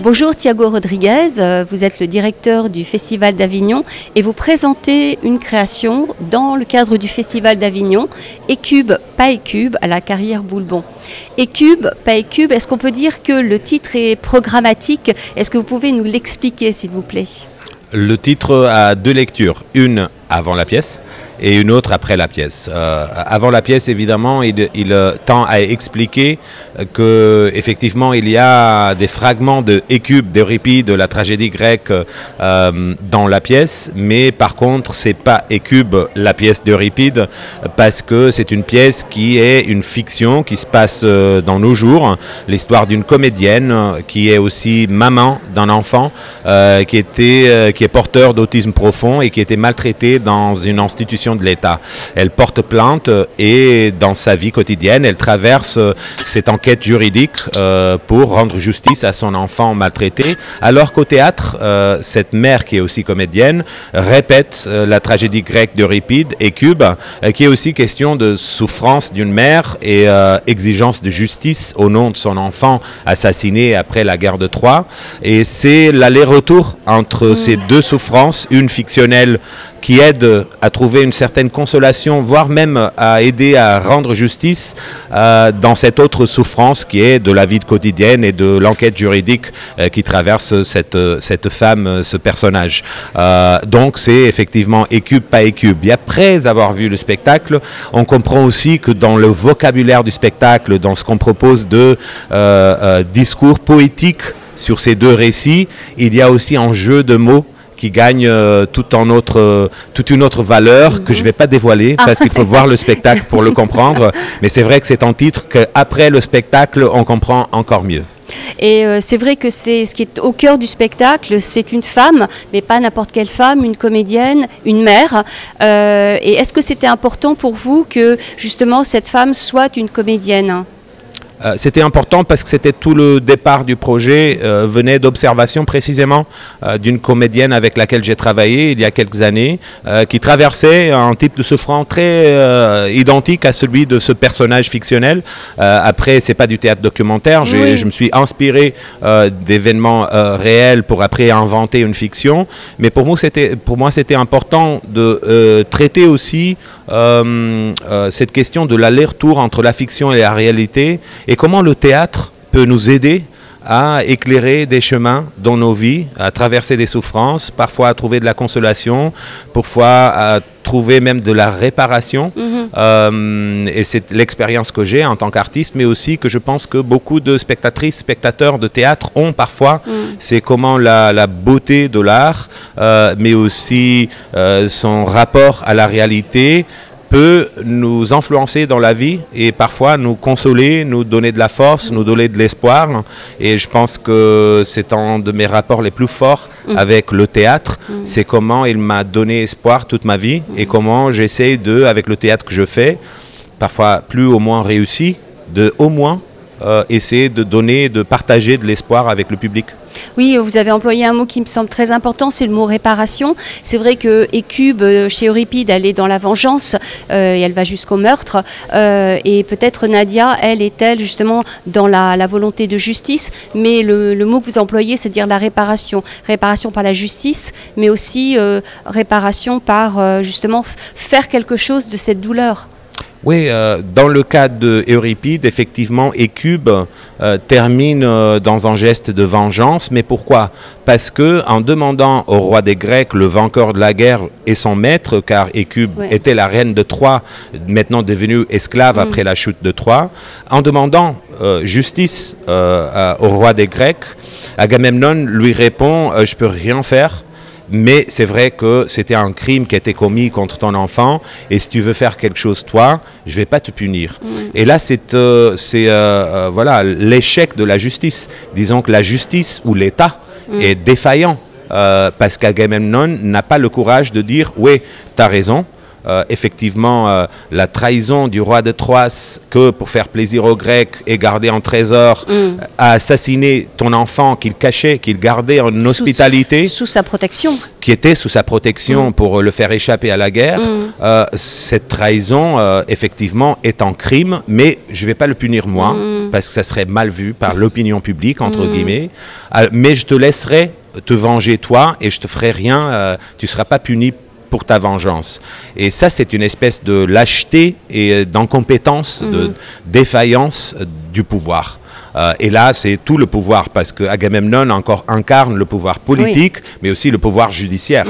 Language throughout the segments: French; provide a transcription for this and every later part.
Bonjour Thiago Rodriguez, vous êtes le directeur du Festival d'Avignon et vous présentez une création dans le cadre du Festival d'Avignon, Écube, pas Écube, à la Carrière Boulbon. Écube, pas Écube, est-ce qu'on peut dire que le titre est programmatique? Est-ce que vous pouvez nous l'expliquer s'il vous plaît? Le titre a deux lectures, une avant la pièce et une autre après la pièce. Avant la pièce, évidemment, il tend à expliquer que effectivement il y a des fragments de Écube d'Euripide, de la tragédie grecque, dans la pièce, mais par contre c'est pas Écube, la pièce d'Euripide, parce que c'est une pièce qui est une fiction qui se passe dans nos jours, l'histoire d'une comédienne qui est aussi maman d'un enfant qui est porteur d'autisme profond et qui était maltraité dans une institution de l'État. Elle porte plainte et dans sa vie quotidienne, elle traverse cette enquête juridique pour rendre justice à son enfant maltraité, alors qu'au théâtre, cette mère qui est aussi comédienne répète la tragédie grecque d'Euripide, Écube, qui est aussi question de souffrance d'une mère et exigence de justice au nom de son enfant assassiné après la guerre de Troie. Et c'est l'aller-retour entre ces deux souffrances, une fictionnelle qui aide à trouver une certaine consolation, voire même à aider à rendre justice dans cette autre souffrance qui est de la vie quotidienne et de l'enquête juridique qui traverse cette femme, ce personnage. Donc c'est effectivement Écube, pas Écube. Et après avoir vu le spectacle, on comprend aussi que dans le vocabulaire du spectacle, dans ce qu'on propose de discours poétiques sur ces deux récits, il y a aussi un jeu de mots qui gagne toute une autre valeur que je ne vais pas dévoiler parce qu'il faut voir le spectacle pour le comprendre. Mais c'est vrai que c'est un titre qu'après le spectacle, on comprend encore mieux. Et c'est vrai que c'est ce qui est au cœur du spectacle, c'est une femme, mais pas n'importe quelle femme, une comédienne, une mère. Et est-ce que c'était important pour vous que justement cette femme soit une comédienne ? C'était important parce que c'était tout le départ du projet, venait d'observation précisément d'une comédienne avec laquelle j'ai travaillé il y a quelques années, qui traversait un type de souffrance très identique à celui de ce personnage fictionnel. Après, c'est pas du théâtre documentaire, je me suis inspiré d'événements réels pour après inventer une fiction, mais pour moi c'était important de traiter aussi cette question de l'aller-retour entre la fiction et la réalité, et comment le théâtre peut nous aider à éclairer des chemins dans nos vies, à traverser des souffrances, parfois à trouver de la consolation, parfois à trouver même de la réparation. Et c'est l'expérience que j'ai en tant qu'artiste, mais aussi que je pense que beaucoup de spectatrices, spectateurs de théâtre ont parfois. C'est comment la beauté de l'art, mais aussi son rapport à la réalité, peut nous influencer dans la vie et parfois nous consoler, nous donner de la force, nous donner de l'espoir. Et je pense que c'est un de mes rapports les plus forts avec le théâtre. C'est comment il m'a donné espoir toute ma vie et comment j'essaie avec le théâtre que je fais, parfois plus ou moins réussi, de au moins essayer de donner, de partager de l'espoir avec le public. Oui, vous avez employé un mot qui me semble très important, c'est le mot réparation. C'est vrai que Écube, chez Euripide, elle est dans la vengeance et elle va jusqu'au meurtre. Et peut-être Nadia, elle est-elle justement dans la volonté de justice. Mais le mot que vous employez, c'est dire la réparation. Réparation par la justice, mais aussi réparation par justement faire quelque chose de cette douleur. Oui, dans le cas d'Euripide, effectivement, Écube termine dans un geste de vengeance. Mais pourquoi? Parce que en demandant au roi des Grecs, le vainqueur de la guerre et son maître, car Écube était la reine de Troie, maintenant devenue esclave après la chute de Troie, en demandant justice au roi des Grecs, Agamemnon lui répond « je peux rien faire ». Mais c'est vrai que c'était un crime qui a été commis contre ton enfant et si tu veux faire quelque chose toi, je ne vais pas te punir. Et là, c'est voilà, l'échec de la justice. Disons que la justice ou l'État est défaillant parce qu'Agamemnon n'a pas le courage de dire « oui, tu as raison ». Effectivement, la trahison du roi de Troie, que pour faire plaisir aux Grecs et garder en trésor, a assassiné ton enfant qu'il cachait, qu'il gardait en hospitalité. Sous sa protection. Qui était sous sa protection pour le faire échapper à la guerre. Cette trahison, effectivement, est un crime, mais je ne vais pas le punir moi, parce que ça serait mal vu par l'opinion publique, entre guillemets. Mais je te laisserai te venger toi et je te ferai rien, tu ne seras pas puni pour ta vengeance. Et ça, c'est une espèce de lâcheté et d'incompétence, de défaillance du pouvoir. Et là, c'est tout le pouvoir, parce que Agamemnon encore incarne le pouvoir politique, mais aussi le pouvoir judiciaire.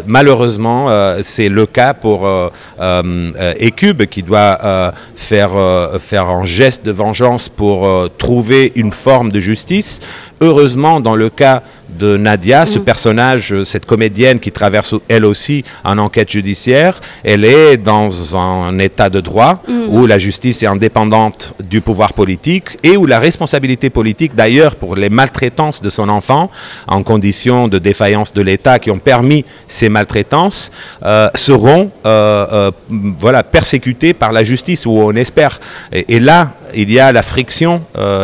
Malheureusement, c'est le cas pour Hécube, qui doit faire un geste de vengeance pour trouver une forme de justice. Heureusement, dans le cas de Nadia, ce personnage, cette comédienne qui traverse elle aussi en enquête judiciaire, elle est dans un état de droit où la justice est indépendante du pouvoir politique et où la responsabilité politique, d'ailleurs, pour les maltraitances de son enfant, en conditions de défaillance de l'État qui ont permis ces maltraitances, seront voilà, persécutées par la justice, ou on espère. Et là, il y a la friction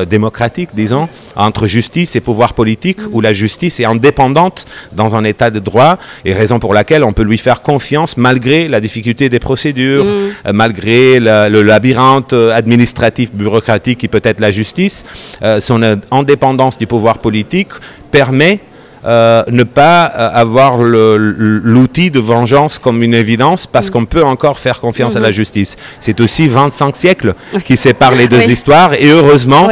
démocratique, disons, entre justice et pouvoir politique, où la justice est indépendante dans un état de droit, et raison pour laquelle on peut lui faire confiance malgré la difficulté des procédures, malgré le labyrinthe administratif, bureaucratique qui peut être la justice. Son indépendance du pouvoir politique permet ne pas avoir l'outil de vengeance comme une évidence, parce qu'on peut encore faire confiance à la justice. C'est aussi 25 siècles qui séparent les deux histoires, et heureusement,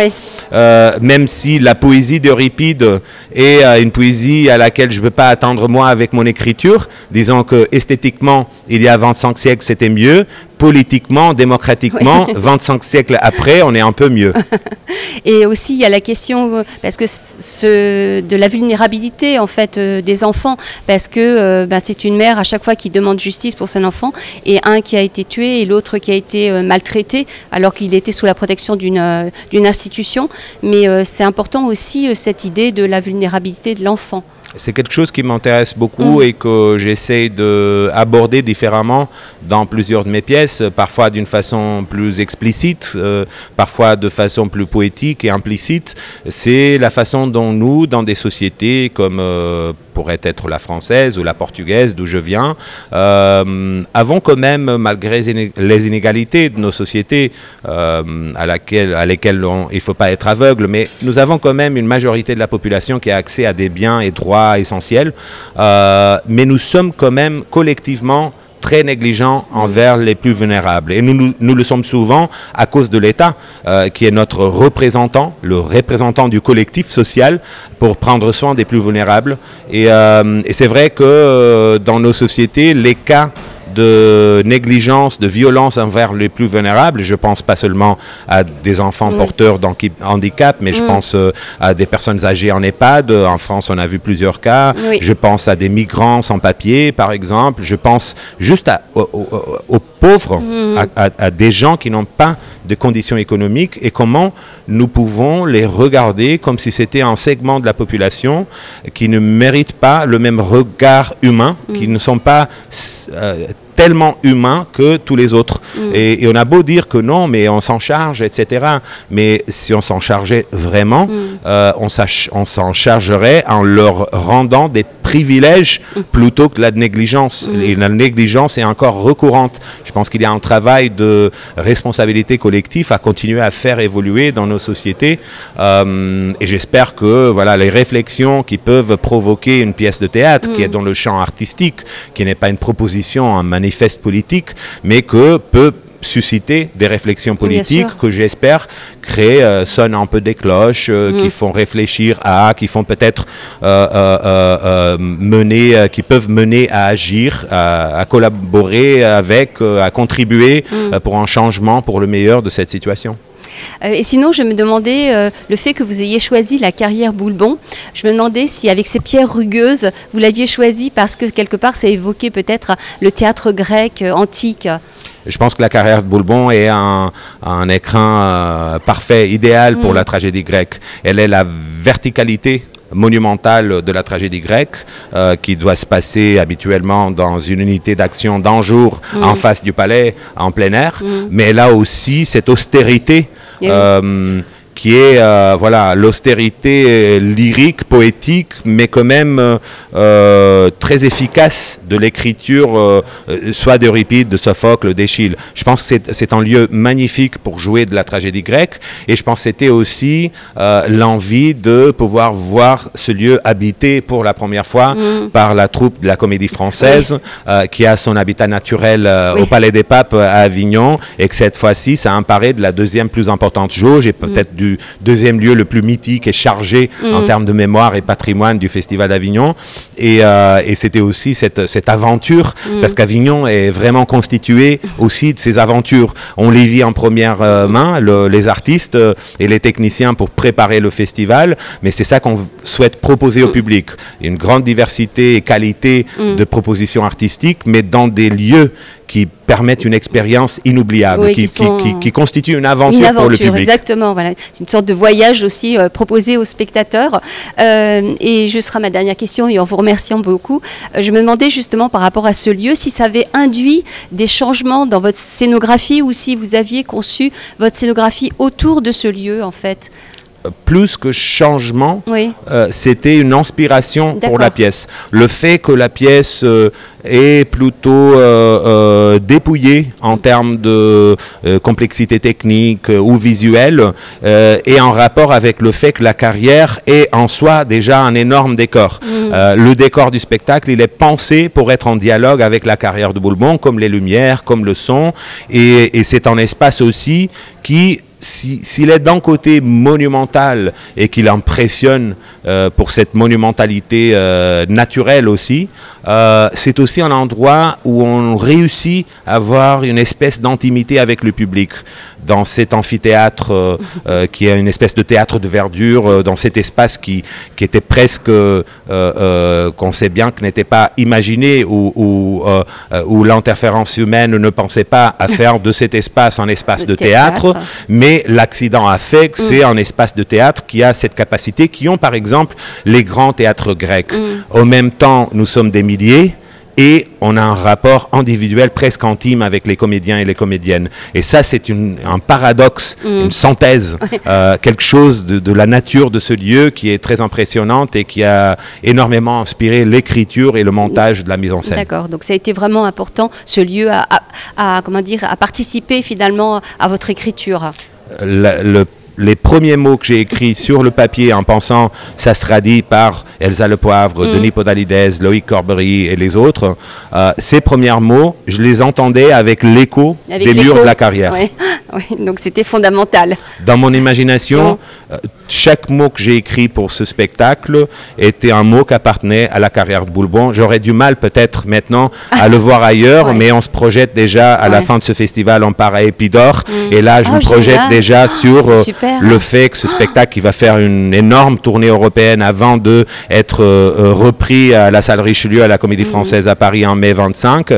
même si la poésie d'Euripide est une poésie à laquelle je ne peux pas attendre moi avec mon écriture, disons que esthétiquement, il y a 25 siècles, c'était mieux. Politiquement, démocratiquement, 25 siècles après, on est un peu mieux. Et aussi, il y a la question, parce que de la vulnérabilité, en fait, des enfants, parce que c'est une mère, à chaque fois, qui demande justice pour son enfant, et un qui a été tué et l'autre qui a été maltraité, alors qu'il était sous la protection d'une institution. Mais c'est important aussi, cette idée de la vulnérabilité de l'enfant. C'est quelque chose qui m'intéresse beaucoup et que j'essaie d'aborder différemment dans plusieurs de mes pièces, parfois d'une façon plus explicite, parfois de façon plus poétique et implicite. C'est la façon dont nous, dans des sociétés comme pourrait être la française ou la portugaise, d'où je viens, avons quand même, malgré les inégalités de nos sociétés à lesquelles il ne faut pas être aveugle, mais nous avons quand même une majorité de la population qui a accès à des biens et droits essentiels, mais nous sommes quand même collectivement très négligents envers les plus vulnérables. Et nous le sommes souvent à cause de l'État, qui est notre représentant, le représentant du collectif social pour prendre soin des plus vulnérables. Et c'est vrai que dans nos sociétés, les cas de négligence, de violence envers les plus vulnérables. Je pense pas seulement à des enfants porteurs d'un handicap, mais je pense à des personnes âgées en EHPAD. En France, on a vu plusieurs cas. Je pense à des migrants sans papier, par exemple. Je pense juste aux pauvres, à des gens qui n'ont pas de conditions économiques, et comment nous pouvons les regarder comme si c'était un segment de la population qui ne mérite pas le même regard humain, qui ne sont pas tellement humains que tous les autres. Et on a beau dire que non, mais on s'en charge, etc. Mais si on s'en chargeait vraiment, on s'en chargerait en leur rendant des privilèges plutôt que la négligence. Et la négligence est encore recourante. Je pense qu'il y a un travail de responsabilité collective à continuer à faire évoluer dans nos sociétés. Et j'espère que voilà, les réflexions qui peuvent provoquer une pièce de théâtre qui est dans le champ artistique, qui n'est pas une proposition, un manifeste politique, mais que peut susciter des réflexions politiques que j'espère sonnent un peu des cloches, qui font réfléchir qui font peut-être qui peuvent mener à agir, à collaborer avec, à contribuer pour un changement pour le meilleur de cette situation. Et sinon, je me demandais, le fait que vous ayez choisi la carrière Boulbon, je me demandais si avec ces pierres rugueuses, vous l'aviez choisi parce que quelque part, ça évoquait peut-être le théâtre grec antique. Je pense que la carrière de Boulbon est un écrin parfait, idéal pour la tragédie grecque. Elle est la verticalité monumentale de la tragédie grecque, qui doit se passer habituellement dans une unité d'action d'un jour en face du palais, en plein air. Mais là aussi, cette austérité qui est voilà, l'austérité lyrique, poétique, mais quand même très efficace de l'écriture, soit d'Euripide, de Sophocle, d'Échille. Je pense que c'est un lieu magnifique pour jouer de la tragédie grecque, et je pense que c'était aussi l'envie de pouvoir voir ce lieu habité pour la première fois par la troupe de la Comédie Française, qui a son habitat naturel au Palais des Papes à Avignon, et que cette fois-ci, ça apparaît de la deuxième plus importante jauge, et peut-être du deuxième lieu le plus mythique et chargé en termes de mémoire et patrimoine du Festival d'Avignon. Et c'était aussi cette aventure, parce qu'Avignon est vraiment constitué aussi de ces aventures. On les vit en première main, les artistes et les techniciens, pour préparer le festival, mais c'est ça qu'on souhaite proposer au public. Une grande diversité et qualité de propositions artistiques, mais dans des lieux qui permettent une expérience inoubliable, oui, qui constitue une aventure pour le public. Exactement, voilà. C'est une sorte de voyage aussi proposé aux spectateurs. Et ce sera ma dernière question, et en vous remerciant beaucoup. Je me demandais justement par rapport à ce lieu, si ça avait induit des changements dans votre scénographie, ou si vous aviez conçu votre scénographie autour de ce lieu, en fait. Plus que changement, c'était une inspiration pour la pièce. Le fait que la pièce est plutôt dépouillée en termes de complexité technique ou visuelle est en rapport avec le fait que la carrière est en soi déjà un énorme décor. Le décor du spectacle, il est pensé pour être en dialogue avec la carrière de Boulbon, comme les lumières, comme le son, et c'est un espace aussi qui, s'il est d'un côté monumental et qu'il impressionne pour cette monumentalité naturelle aussi, c'est aussi un endroit où on réussit à avoir une espèce d'intimité avec le public. Dans cet amphithéâtre qui est une espèce de théâtre de verdure, dans cet espace qui était presque, qu'on sait bien que n'était pas imaginé, où l'interférence humaine ne pensait pas à faire de cet espace un espace de théâtre, mais l'accident a fait que c'est un espace de théâtre qui a cette capacité, qui ont par exemple les grands théâtres grecs. Au même temps, nous sommes des milliers, et on a un rapport individuel presque intime avec les comédiens et les comédiennes. Et ça, c'est un paradoxe, une synthèse, quelque chose de la nature de ce lieu qui est très impressionnante et qui a énormément inspiré l'écriture et le montage de la mise en scène. D'accord, donc ça a été vraiment important, ce lieu, à participer finalement à votre écriture. Les premiers mots que j'ai écrits sur le papier en pensant ça sera dit par Elsa Le Poivre, Denis Podalides, Loïc Corbery et les autres, ces premiers mots, je les entendais avec l'écho des murs de la carrière. Donc c'était fondamental. Dans mon imagination, chaque mot que j'ai écrit pour ce spectacle était un mot qui appartenait à la carrière de Boulbon. J'aurais du mal peut-être maintenant à le voir ailleurs, mais on se projette déjà à la fin de ce festival, on part à Épidore, et là je me projette déjà sur le fait que ce spectacle qui va faire une énorme tournée européenne avant de être repris à la salle Richelieu à la Comédie Française à Paris en mai 25.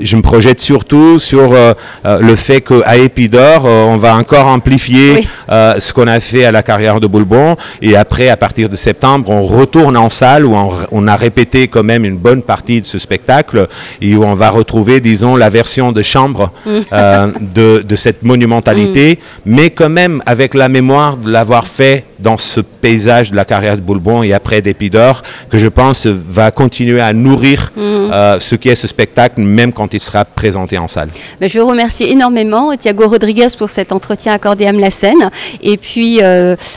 Je me projette surtout sur le fait qu'à Épidore, on va encore amplifier ce qu'on a fait à la carrière de Boulbon, et après, à partir de septembre, on retourne en salle où on a répété quand même une bonne partie de ce spectacle, et où on va retrouver, disons, la version de chambre de cette monumentalité, mais quand même avec la mémoire de l'avoir fait dans ce paysage de la carrière de Boulbon et après d'Épidore, que je pense va continuer à nourrir ce qui est ce spectacle, même quand il sera présenté en salle. Mais je vous remercie énormément, Thiago Rodriguez, pour cet entretien accordé à Mlasen. Et puis,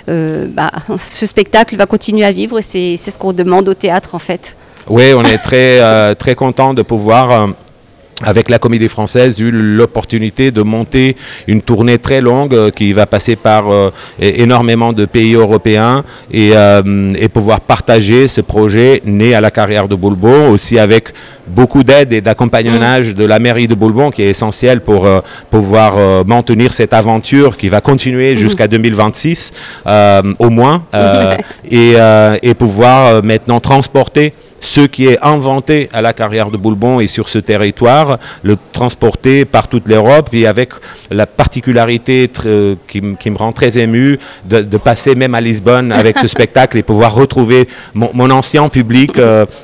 ce spectacle va continuer à vivre, et c'est ce qu'on demande au théâtre, en fait. Oui, on est très content de pouvoir... avec la Comédie Française, eu l'opportunité de monter une tournée très longue qui va passer par énormément de pays européens, et pouvoir partager ce projet né à la carrière de Boulbon, aussi avec beaucoup d'aide et d'accompagnage de la mairie de Boulbon, qui est essentiel pour pouvoir maintenir cette aventure qui va continuer jusqu'à 2026 au moins, et pouvoir maintenant transporter ce qui est inventé à la carrière de Boulbon et sur ce territoire, le transporter par toute l'Europe, et avec la particularité qui me rend très ému de passer même à Lisbonne avec ce spectacle et pouvoir retrouver mon ancien public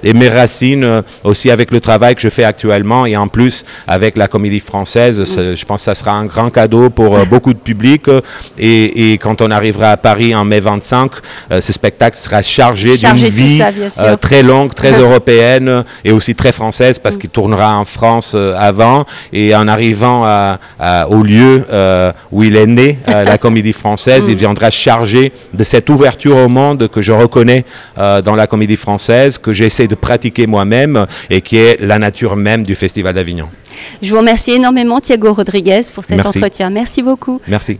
et mes racines aussi avec le travail que je fais actuellement, et en plus avec la Comédie Française. Je pense que ça sera un grand cadeau pour beaucoup de public, et quand on arrivera à Paris en mai 25, ce spectacle sera chargé d'une vie très longue, très européenne et aussi très française, parce qu'il tournera en France avant, et en arrivant au lieu où il est né, la Comédie Française, il viendra chargé de cette ouverture au monde que je reconnais dans la Comédie Française, que j'essaie de pratiquer moi-même et qui est la nature même du Festival d'Avignon. Je vous remercie énormément, Thiago Rodriguez, pour cet entretien. Merci beaucoup. Merci.